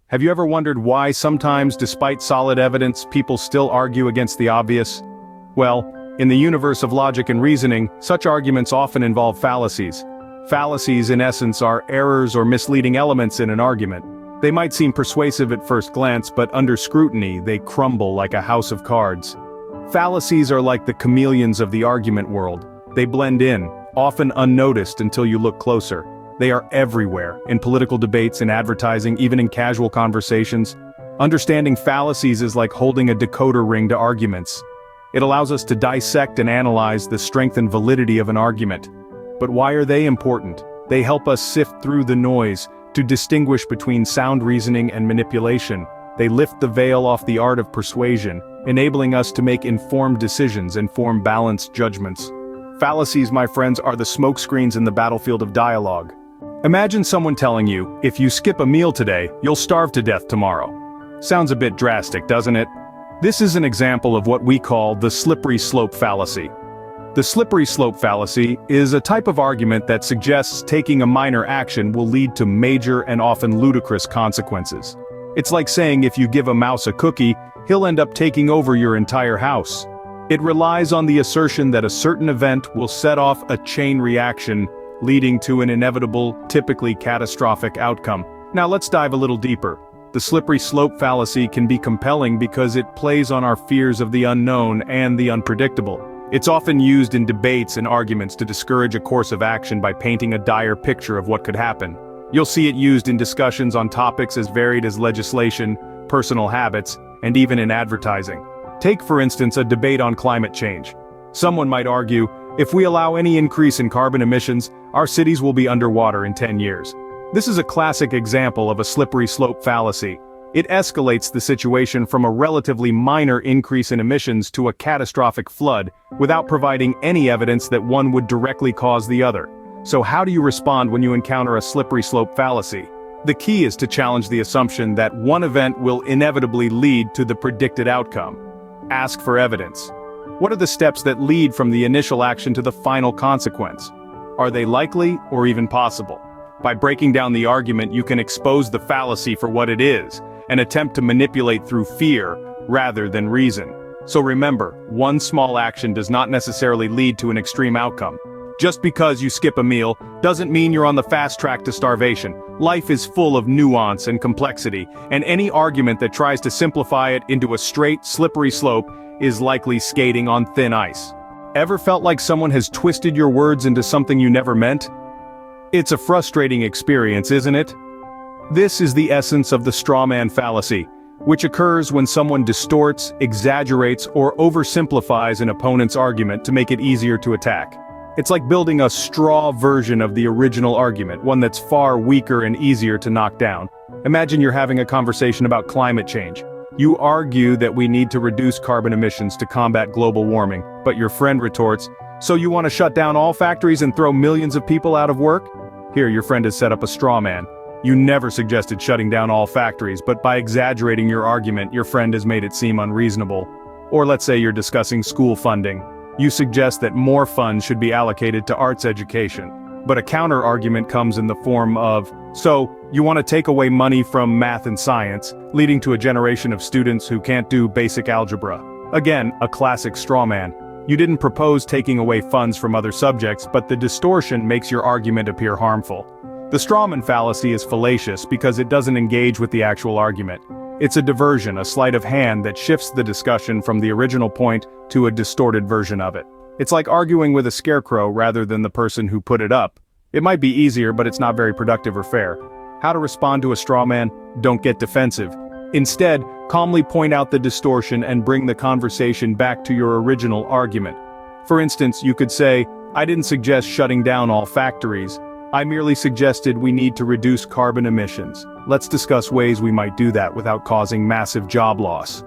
Have you ever wondered why sometimes, despite solid evidence, people still argue against the obvious? Well, in the universe of logic and reasoning, such arguments often involve fallacies. Fallacies, in essence, are errors or misleading elements in an argument. They might seem persuasive at first glance, but under scrutiny, they crumble like a house of cards. Fallacies are like the chameleons of the argument world. They blend in, often unnoticed until you look closer. They are everywhere, in political debates, in advertising, even in casual conversations. Understanding fallacies is like holding a decoder ring to arguments. It allows us to dissect and analyze the strength and validity of an argument. But why are they important? They help us sift through the noise, to distinguish between sound reasoning and manipulation. They lift the veil off the art of persuasion, enabling us to make informed decisions and form balanced judgments. Fallacies, my friends, are the smokescreens in the battlefield of dialogue. Imagine someone telling you, if you skip a meal today, you'll starve to death tomorrow. Sounds a bit drastic, doesn't it? This is an example of what we call the slippery slope fallacy. The slippery slope fallacy is a type of argument that suggests taking a minor action will lead to major and often ludicrous consequences. It's like saying if you give a mouse a cookie, he'll end up taking over your entire house. It relies on the assertion that a certain event will set off a chain reaction, leading to an inevitable, typically catastrophic outcome. Now let's dive a little deeper. The slippery slope fallacy can be compelling because it plays on our fears of the unknown and the unpredictable. It's often used in debates and arguments to discourage a course of action by painting a dire picture of what could happen. You'll see it used in discussions on topics as varied as legislation, personal habits, and even in advertising. Take, for instance, a debate on climate change. Someone might argue, if we allow any increase in carbon emissions, our cities will be underwater in 10 years. This is a classic example of a slippery slope fallacy. It escalates the situation from a relatively minor increase in emissions to a catastrophic flood, without providing any evidence that one would directly cause the other. So how do you respond when you encounter a slippery slope fallacy? The key is to challenge the assumption that one event will inevitably lead to the predicted outcome. Ask for evidence. What are the steps that lead from the initial action to the final consequence? Are they likely or even possible? By breaking down the argument, you can expose the fallacy for what it is, and attempt to manipulate through fear, rather than reason. So remember, one small action does not necessarily lead to an extreme outcome. Just because you skip a meal, doesn't mean you're on the fast track to starvation. Life is full of nuance and complexity, and any argument that tries to simplify it into a straight, slippery slope is likely skating on thin ice. Ever felt like someone has twisted your words into something you never meant? It's a frustrating experience, isn't it? This is the essence of the straw man fallacy, which occurs when someone distorts, exaggerates, or oversimplifies an opponent's argument to make it easier to attack. It's like building a straw version of the original argument, one that's far weaker and easier to knock down. Imagine you're having a conversation about climate change. You argue that we need to reduce carbon emissions to combat global warming, but your friend retorts, "So you want to shut down all factories and throw millions of people out of work?" Here, your friend has set up a straw man. You never suggested shutting down all factories, but by exaggerating your argument, your friend has made it seem unreasonable. Or let's say you're discussing school funding. You suggest that more funds should be allocated to arts education. But a counter-argument comes in the form of, "So, you want to take away money from math and science, leading to a generation of students who can't do basic algebra." Again, a classic straw man. You didn't propose taking away funds from other subjects, but the distortion makes your argument appear harmful. The straw man fallacy is fallacious because it doesn't engage with the actual argument. It's a diversion, a sleight of hand that shifts the discussion from the original point to a distorted version of it. It's like arguing with a scarecrow rather than the person who put it up. It might be easier, but it's not very productive or fair. How to respond to a straw man? Don't get defensive. Instead, calmly point out the distortion and bring the conversation back to your original argument. For instance, you could say, "I didn't suggest shutting down all factories. I merely suggested we need to reduce carbon emissions. Let's discuss ways we might do that without causing massive job loss."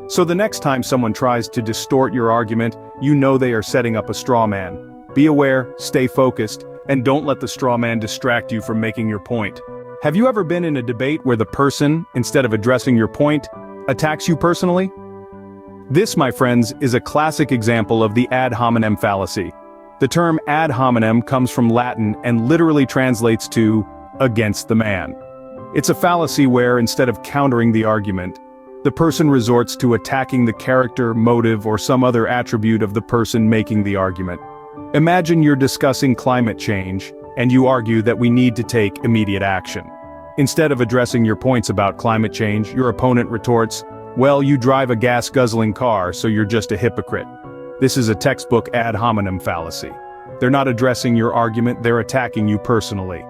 So the next time someone tries to distort your argument, you know they are setting up a straw man. Be aware, stay focused, and don't let the straw man distract you from making your point. Have you ever been in a debate where the person, instead of addressing your point, attacks you personally? This, my friends, is a classic example of the ad hominem fallacy. The term ad hominem comes from Latin and literally translates to against the man. It's a fallacy where, instead of countering the argument, the person resorts to attacking the character, motive, or some other attribute of the person making the argument. Imagine you're discussing climate change, and you argue that we need to take immediate action. Instead of addressing your points about climate change, your opponent retorts, "Well, you drive a gas-guzzling car, so you're just a hypocrite." This is a textbook ad hominem fallacy. They're not addressing your argument, they're attacking you personally.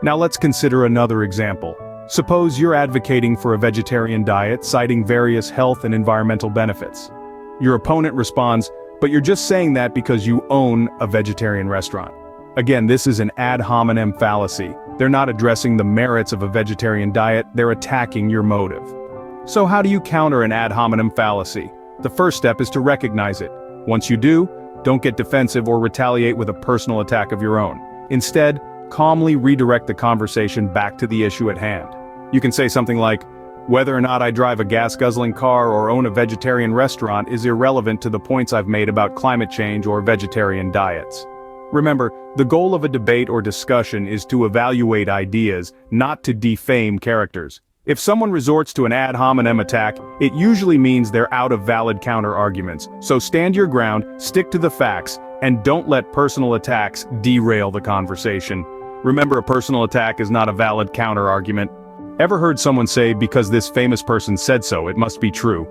Now let's consider another example. Suppose you're advocating for a vegetarian diet, citing various health and environmental benefits. Your opponent responds, "But you're just saying that because you own a vegetarian restaurant." Again, this is an ad hominem fallacy. They're not addressing the merits of a vegetarian diet, they're attacking your motive. So how do you counter an ad hominem fallacy? The first step is to recognize it. Once you do, don't get defensive or retaliate with a personal attack of your own. Instead, calmly redirect the conversation back to the issue at hand. You can say something like, "Whether or not I drive a gas-guzzling car or own a vegetarian restaurant is irrelevant to the points I've made about climate change or vegetarian diets." Remember, the goal of a debate or discussion is to evaluate ideas, not to defame characters. If someone resorts to an ad hominem attack, it usually means they're out of valid counter-arguments. So stand your ground, stick to the facts, and don't let personal attacks derail the conversation. Remember, a personal attack is not a valid counter-argument. Ever heard someone say, "Because this famous person said so, it must be true"?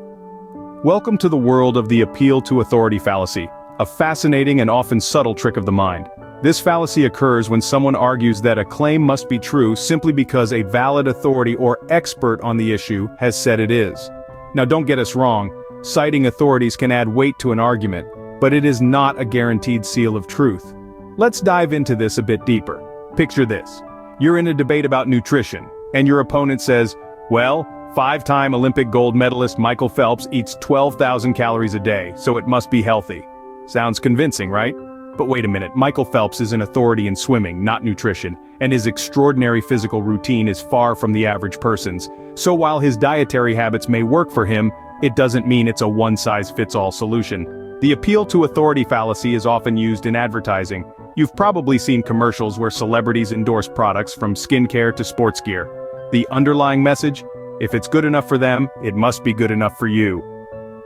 Welcome to the world of the appeal to authority fallacy, a fascinating and often subtle trick of the mind. This fallacy occurs when someone argues that a claim must be true simply because a valid authority or expert on the issue has said it is. Now don't get us wrong, citing authorities can add weight to an argument, but it is not a guaranteed seal of truth. Let's dive into this a bit deeper. Picture this. You're in a debate about nutrition, and your opponent says, "Well, 5-time Olympic gold medalist Michael Phelps eats 12,000 calories a day, so it must be healthy." Sounds convincing, right? But wait a minute, Michael Phelps is an authority in swimming, not nutrition, and his extraordinary physical routine is far from the average person's. So while his dietary habits may work for him, it doesn't mean it's a one-size-fits-all solution. The appeal to authority fallacy is often used in advertising. You've probably seen commercials where celebrities endorse products from skincare to sports gear. The underlying message? If it's good enough for them, it must be good enough for you.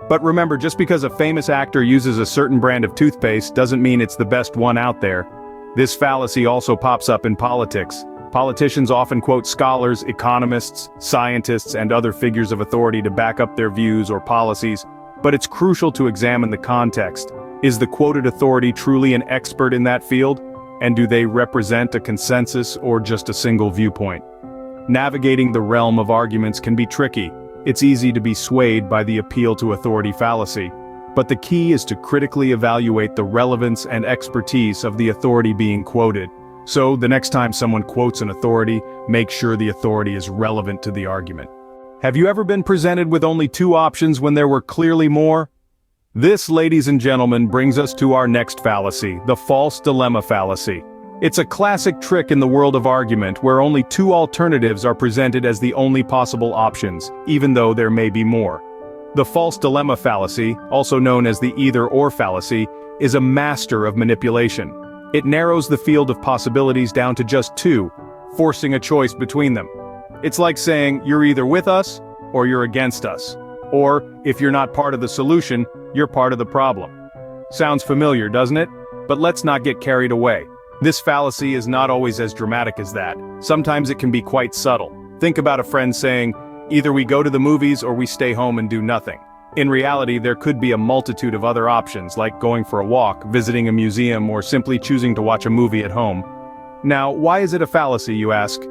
But remember, just because a famous actor uses a certain brand of toothpaste doesn't mean it's the best one out there. This fallacy also pops up in politics. Politicians often quote scholars, economists, scientists, and other figures of authority to back up their views or policies, but it's crucial to examine the context. Is the quoted authority truly an expert in that field? And do they represent a consensus or just a single viewpoint? Navigating the realm of arguments can be tricky. It's easy to be swayed by the appeal to authority fallacy. But the key is to critically evaluate the relevance and expertise of the authority being quoted. So, the next time someone quotes an authority, make sure the authority is relevant to the argument. Have you ever been presented with only two options when there were clearly more? This, ladies and gentlemen, brings us to our next fallacy, the false dilemma fallacy. It's a classic trick in the world of argument where only two alternatives are presented as the only possible options, even though there may be more. The false dilemma fallacy, also known as the either-or fallacy, is a master of manipulation. It narrows the field of possibilities down to just two, forcing a choice between them. It's like saying, you're either with us, or you're against us. Or, if you're not part of the solution, you're part of the problem. Sounds familiar, doesn't it? But let's not get carried away. This fallacy is not always as dramatic as that. Sometimes it can be quite subtle. Think about a friend saying, either we go to the movies or we stay home and do nothing. In reality, there could be a multitude of other options, like going for a walk, visiting a museum, or simply choosing to watch a movie at home. Now, why is it a fallacy, you ask?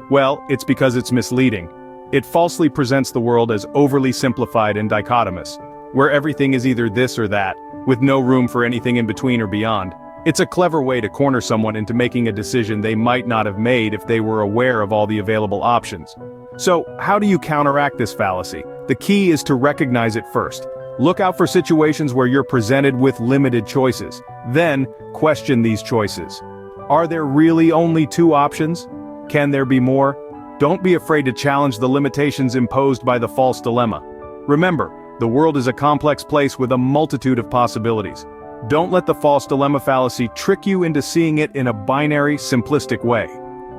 Well, it's because it's misleading. It falsely presents the world as overly simplified and dichotomous, where everything is either this or that, with no room for anything in between or beyond. It's a clever way to corner someone into making a decision they might not have made if they were aware of all the available options. So, how do you counteract this fallacy? The key is to recognize it first. Look out for situations where you're presented with limited choices. Then, question these choices. Are there really only two options? Can there be more? Don't be afraid to challenge the limitations imposed by the false dilemma. Remember, the world is a complex place with a multitude of possibilities. Don't let the false dilemma fallacy trick you into seeing it in a binary, simplistic way.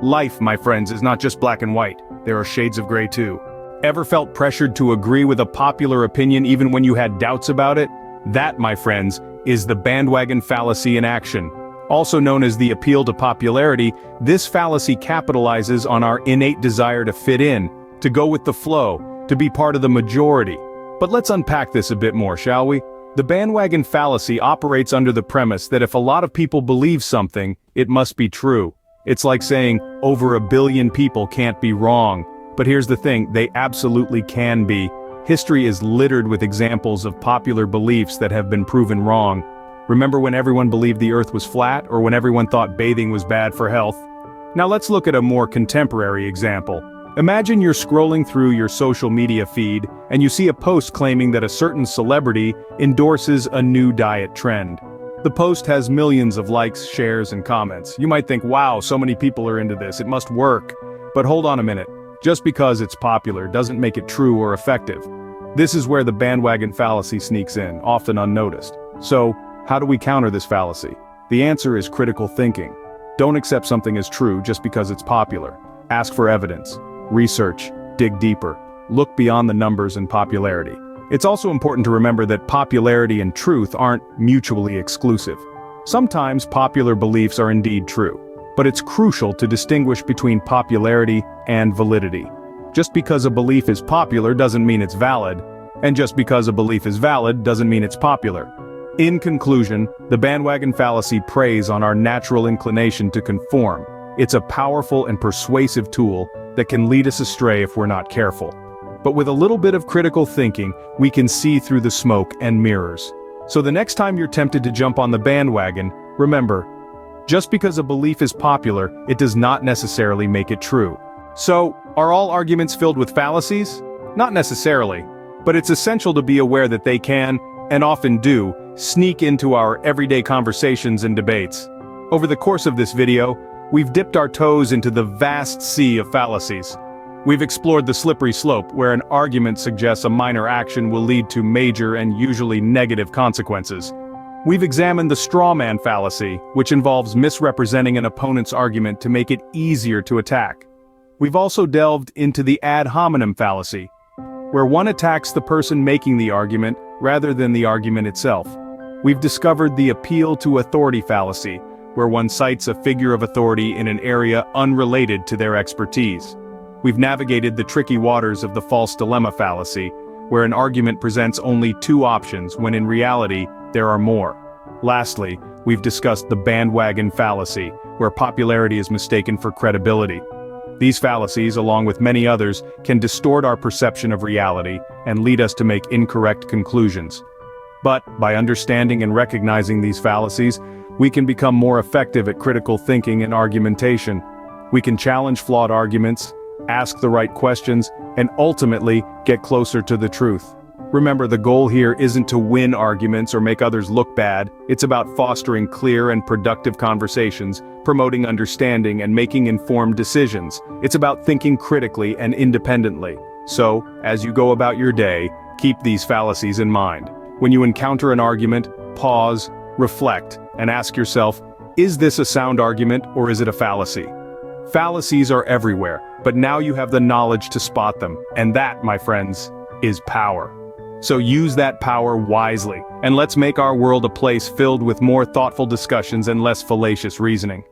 Life, my friends, is not just black and white. There are shades of gray too. Ever felt pressured to agree with a popular opinion even when you had doubts about it? That, my friends, is the bandwagon fallacy in action. Also known as the appeal to popularity, this fallacy capitalizes on our innate desire to fit in, to go with the flow, to be part of the majority. But let's unpack this a bit more, shall we? The bandwagon fallacy operates under the premise that if a lot of people believe something, it must be true. It's like saying, over 1 billion people can't be wrong. But here's the thing, they absolutely can be. History is littered with examples of popular beliefs that have been proven wrong. Remember when everyone believed the earth was flat, or when everyone thought bathing was bad for health? Now let's look at a more contemporary example. Imagine you're scrolling through your social media feed, and you see a post claiming that a certain celebrity endorses a new diet trend. The post has millions of likes, shares, and comments. You might think, wow, so many people are into this, it must work. But hold on a minute. Just because it's popular doesn't make it true or effective. This is where the bandwagon fallacy sneaks in, often unnoticed. So, how do we counter this fallacy? The answer is critical thinking. Don't accept something as true just because it's popular. Ask for evidence. Research. Dig deeper. Look beyond the numbers and popularity. It's also important to remember that popularity and truth aren't mutually exclusive. Sometimes popular beliefs are indeed true. But it's crucial to distinguish between popularity and validity. Just because a belief is popular doesn't mean it's valid, and just because a belief is valid doesn't mean it's popular. In conclusion, the bandwagon fallacy preys on our natural inclination to conform. It's a powerful and persuasive tool that can lead us astray if we're not careful. But with a little bit of critical thinking, we can see through the smoke and mirrors. So the next time you're tempted to jump on the bandwagon, remember, just because a belief is popular, it does not necessarily make it true. So, are all arguments filled with fallacies? Not necessarily, but it's essential to be aware that they can, and often do, sneak into our everyday conversations and debates. Over the course of this video, we've dipped our toes into the vast sea of fallacies. We've explored the slippery slope where an argument suggests a minor action will lead to major and usually negative consequences. We've examined the Straw Man Fallacy, which involves misrepresenting an opponent's argument to make it easier to attack. We've also delved into the Ad Hominem Fallacy, where one attacks the person making the argument rather than the argument itself. We've discovered the Appeal to Authority Fallacy, where one cites a figure of authority in an area unrelated to their expertise. We've navigated the tricky waters of the False Dilemma Fallacy, where an argument presents only 2 options when in reality, there are more. Lastly, we've discussed the Bandwagon Fallacy, where popularity is mistaken for credibility. These fallacies, along with many others, can distort our perception of reality and lead us to make incorrect conclusions. But, by understanding and recognizing these fallacies, we can become more effective at critical thinking and argumentation. We can challenge flawed arguments, ask the right questions, and ultimately get closer to the truth. Remember, the goal here isn't to win arguments or make others look bad. It's about fostering clear and productive conversations, promoting understanding and making informed decisions. It's about thinking critically and independently. So, as you go about your day, keep these fallacies in mind. When you encounter an argument, pause, reflect, and ask yourself, is this a sound argument or is it a fallacy? Fallacies are everywhere, but now you have the knowledge to spot them, and that, my friends, is power. So use that power wisely, and let's make our world a place filled with more thoughtful discussions and less fallacious reasoning.